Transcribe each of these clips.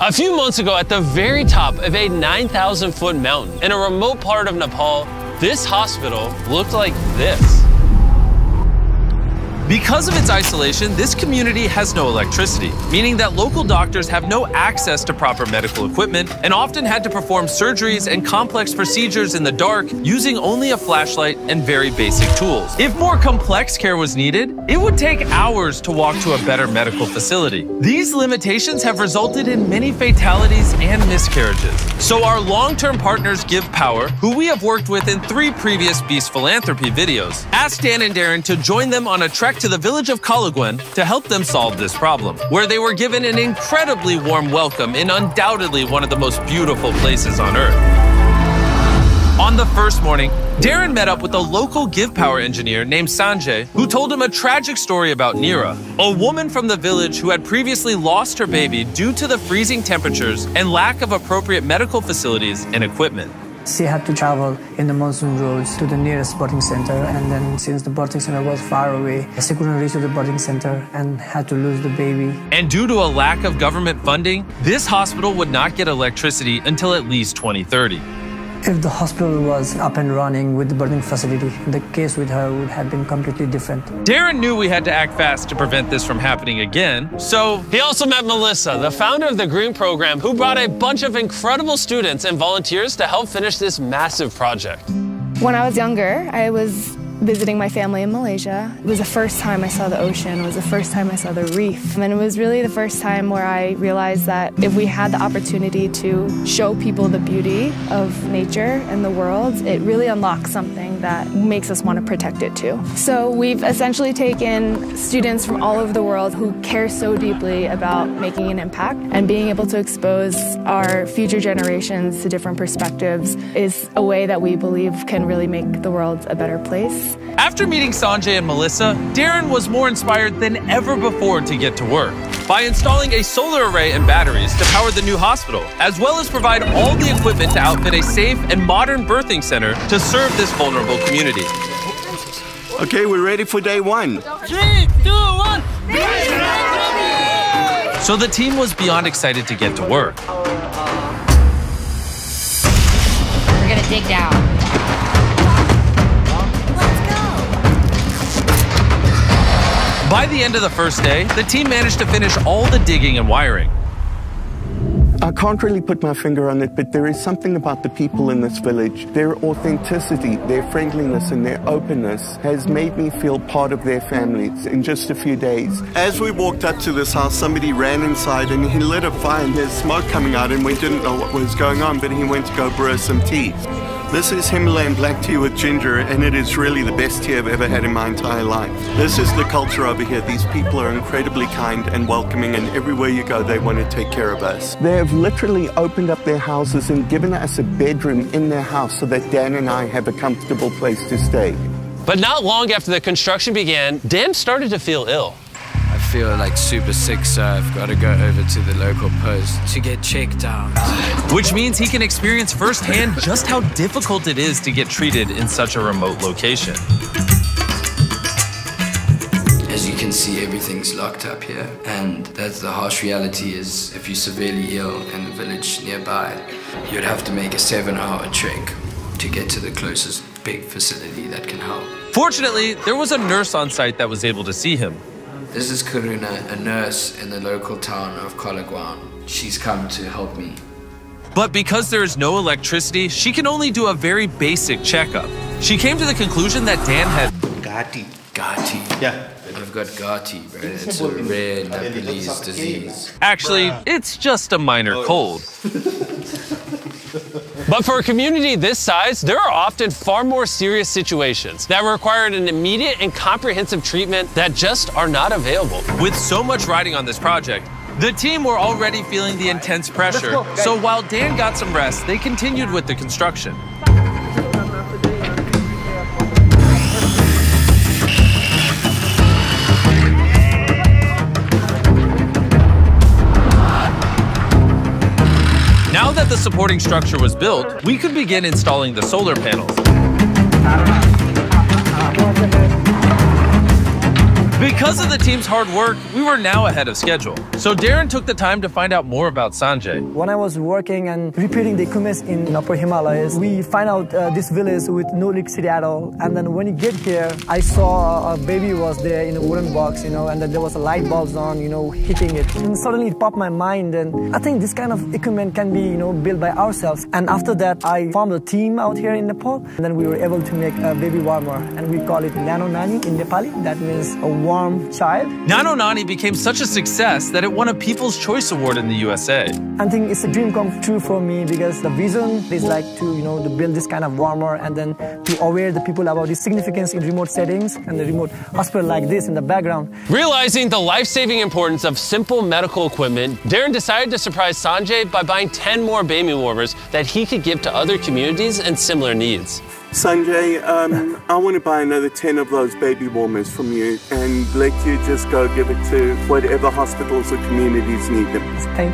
A few months ago, at the very top of a 9,000-foot mountain in a remote part of Nepal, this hospital looked like this. Because of its isolation, this community has no electricity, meaning that local doctors have no access to proper medical equipment and often had to perform surgeries and complex procedures in the dark using only a flashlight and very basic tools. If more complex care was needed, it would take hours to walk to a better medical facility. These limitations have resulted in many fatalities and miscarriages. So our long-term partners Give Power, who we have worked with in 3 previous Beast Philanthropy videos, asked Dan and Darren to join them on a trek to the village of Kalaguen to help them solve this problem, where they were given an incredibly warm welcome in undoubtedly one of the most beautiful places on Earth. On the first morning, Darren met up with a local Give Power engineer named Sanjay, who told him a tragic story about Neera, a woman from the village who had previously lost her baby due to the freezing temperatures and lack of appropriate medical facilities and equipment. She had to travel in the monsoon roads to the nearest birthing center, and then since the birthing center was far away, she couldn't reach the birthing center and had to lose the baby. And due to a lack of government funding, this hospital would not get electricity until at least 2030. If the hospital was up and running with the birthing facility, the case with her would have been completely different. Darren knew we had to act fast to prevent this from happening again, so he also met Melissa, the founder of the Green Program, who brought a bunch of incredible students and volunteers to help finish this massive project. When I was younger, I was visiting my family in Malaysia. It was the first time I saw the ocean. It was the first time I saw the reef. And it was really the first time where I realized that if we had the opportunity to show people the beauty of nature and the world, it really unlocks something that makes us want to protect it too. So we've essentially taken students from all over the world who care so deeply about making an impact, and being able to expose our future generations to different perspectives is a way that we believe can really make the world a better place. After meeting Sanjay and Melissa, Darren was more inspired than ever before to get to work by installing a solar array and batteries to power the new hospital, as well as provide all the equipment to outfit a safe and modern birthing center to serve this vulnerable community. Okay, we're ready for day 1. 3, 2, 1. So the team was beyond excited to get to work. We're gonna dig down. By the end of the first day, the team managed to finish all the digging and wiring. I can't really put my finger on it, but there is something about the people in this village. Their authenticity, their friendliness, and their openness has made me feel part of their families in just a few days. As we walked up to this house, somebody ran inside and he lit a fire and there's smoke coming out, and we didn't know what was going on, but he went to go brew some tea. This is Himalayan black tea with ginger, and it is really the best tea I've ever had in my entire life. This is the culture over here. These people are incredibly kind and welcoming, and everywhere you go, they want to take care of us. They have literally opened up their houses and given us a bedroom in their house so that Dan and I have a comfortable place to stay. But not long after the construction began, Dan started to feel ill. I feel like super sick, so I've got to go over to the local post to get checked out. Which means he can experience firsthand just how difficult it is to get treated in such a remote location. As you can see, everything's locked up here, and that's the harsh reality. Is if you're severely ill in the village nearby, you'd have to make a 7-hour trek to get to the closest big facility that can help. Fortunately, there was a nurse on site that was able to see him. This is Karuna, a nurse in the local town of Kalaguen. She's come to help me. But because there is no electricity, she can only do a very basic checkup. She came to the conclusion that Dan had Gati. Gati. Yeah. I've got Gati, bro. It's a rare Nepalese disease. Actually, it's just a minor cold. But for a community this size, there are often far more serious situations that require an immediate and comprehensive treatment that just are not available. With so much riding on this project, the team were already feeling the intense pressure, so while Dan got some rest, they continued with the construction. Now that the supporting structure was built, we could begin installing the solar panels. Because of the team's hard work, we were now ahead of schedule. So Darren took the time to find out more about Sanjay. When I was working and repairing the equipment in Upper Himalayas, we find out this village with no electricity at all. And then when you get here, I saw a baby was there in a wooden box, and then there was a light bulbs on, hitting it. And suddenly it popped my mind, and I think this kind of equipment can be, built by ourselves. And after that, I formed a team out here in Nepal, and then we were able to make a baby warmer, and we call it Nano Nani in Nepali. That means a warm child. Nano Nani became such a success that it won a People's Choice Award in the USA. I think it's a dream come true for me because the vision is like to, to build this kind of warmer and then to aware the people about the significance in remote settings and the remote hospital like this in the background. Realizing the life-saving importance of simple medical equipment, Darren decided to surprise Sanjay by buying 10 more baby warmers that he could give to other communities and similar needs. Sanjay, I want to buy another 10 of those baby warmers from you and let you just go give it to whatever hospitals or communities need them.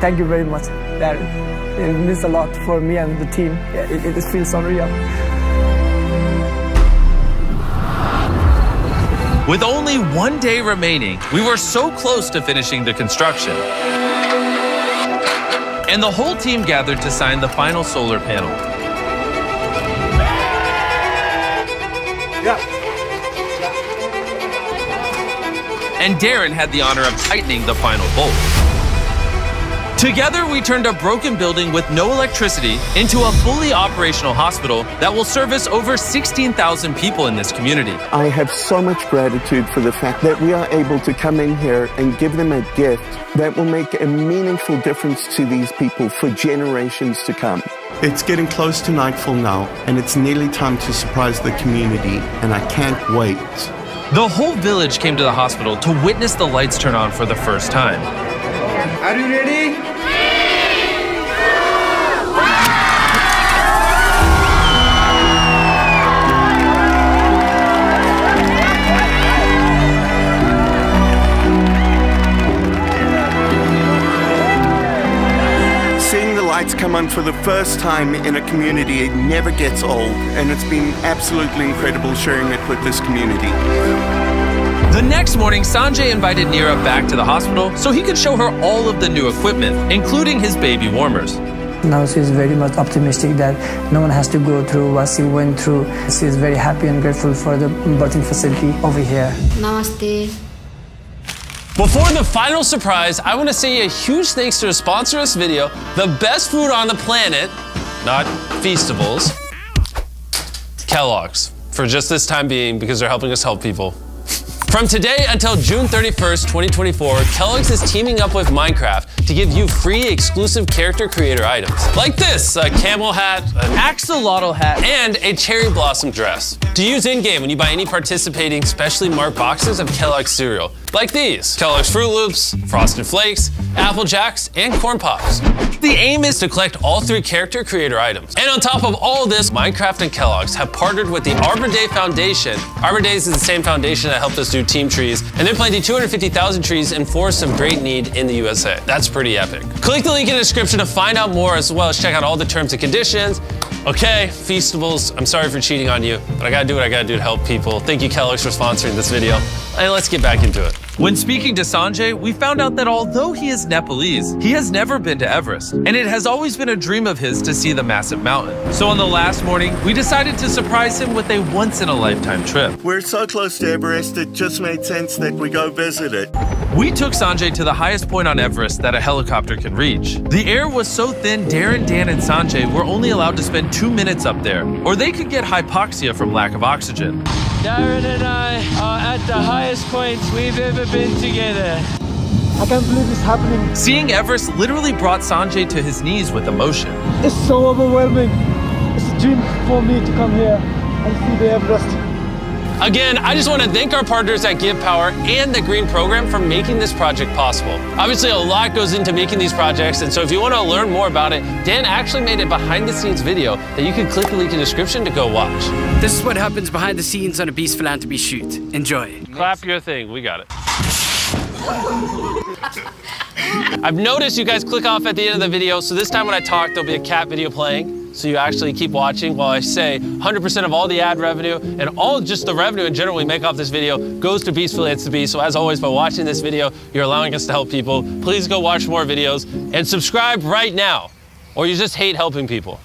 Thank you very much, Darren. It means a lot for me and the team. It feels unreal. With only 1 day remaining, we were so close to finishing the construction. And the whole team gathered to sign the final solar panel. And Darren had the honor of tightening the final bolt. Together, we turned a broken building with no electricity into a fully operational hospital that will service over 16,000 people in this community. I have so much gratitude for the fact that we are able to come in here and give them a gift that will make a meaningful difference to these people for generations to come. It's getting close to nightfall now, and it's nearly time to surprise the community, and I can't wait. The whole village came to the hospital to witness the lights turn on for the first time. Are you ready? Seeing the lights come on for the first time in a community, it never gets old, and it's been absolutely incredible sharing it with this community. The next morning, Sanjay invited Neera back to the hospital so he could show her all of the new equipment, including his baby warmers. Now she's very much optimistic that no one has to go through what she went through. She's very happy and grateful for the birthing facility over here. Namaste. Before the final surprise, I want to say a huge thanks to the sponsor of this video, the best food on the planet, not Feastables, Kellogg's, for just this time being because they're helping us help people. From today until June 31st, 2024, Kellogg's is teaming up with Minecraft to give you free exclusive character creator items. Like this, a camel hat, an axolotl hat, and a cherry blossom dress. To use in-game when you buy any participating specially marked boxes of Kellogg's cereal. Like these, Kellogg's Fruit Loops, Frosted Flakes, Apple Jacks, and Corn Pops. The aim is to collect all 3 character creator items. And on top of all of this, Minecraft and Kellogg's have partnered with the Arbor Day Foundation. Arbor Days is the same foundation that helped us do Team Trees, and they're planting 250,000 trees in forests of great need in the USA. That's pretty epic. Click the link in the description to find out more, as well as check out all the terms and conditions. Okay, Feastables, I'm sorry for cheating on you, but I gotta do what I gotta do to help people. Thank you, Kellogg's, for sponsoring this video. And let's get back into it. When speaking to Sanjay, we found out that although he is Nepalese, he has never been to Everest, and it has always been a dream of his to see the massive mountain. So on the last morning, we decided to surprise him with a once-in-a-lifetime trip. We're so close to Everest, it just made sense that we go visit it. We took Sanjay to the highest point on Everest that a helicopter can reach. The air was so thin, Darren, Dan, and Sanjay were only allowed to spend 2 minutes up there, or they could get hypoxia from lack of oxygen. Darren and I are at the highest point we've ever been together. I can't believe it's happening. Seeing Everest literally brought Sanjay to his knees with emotion. It's so overwhelming. It's a dream for me to come here and see the Everest. Again, I just want to thank our partners at Give Power and the Green Program for making this project possible. Obviously, a lot goes into making these projects, and so if you want to learn more about it, Dan actually made a behind-the-scenes video that you can click the link in the description to go watch. This is what happens behind the scenes on a Beast Philanthropy shoot. Enjoy. Clap your thing, we got it. I've noticed you guys click off at the end of the video, so this time when I talk, there'll be a cat video playing. So you actually keep watching while I say 100% of all the ad revenue and all just the revenue in general we make off this video goes to Beast Affiliates to Be. So as always, by watching this video, you're allowing us to help people. Please go watch more videos and subscribe right now, or you just hate helping people.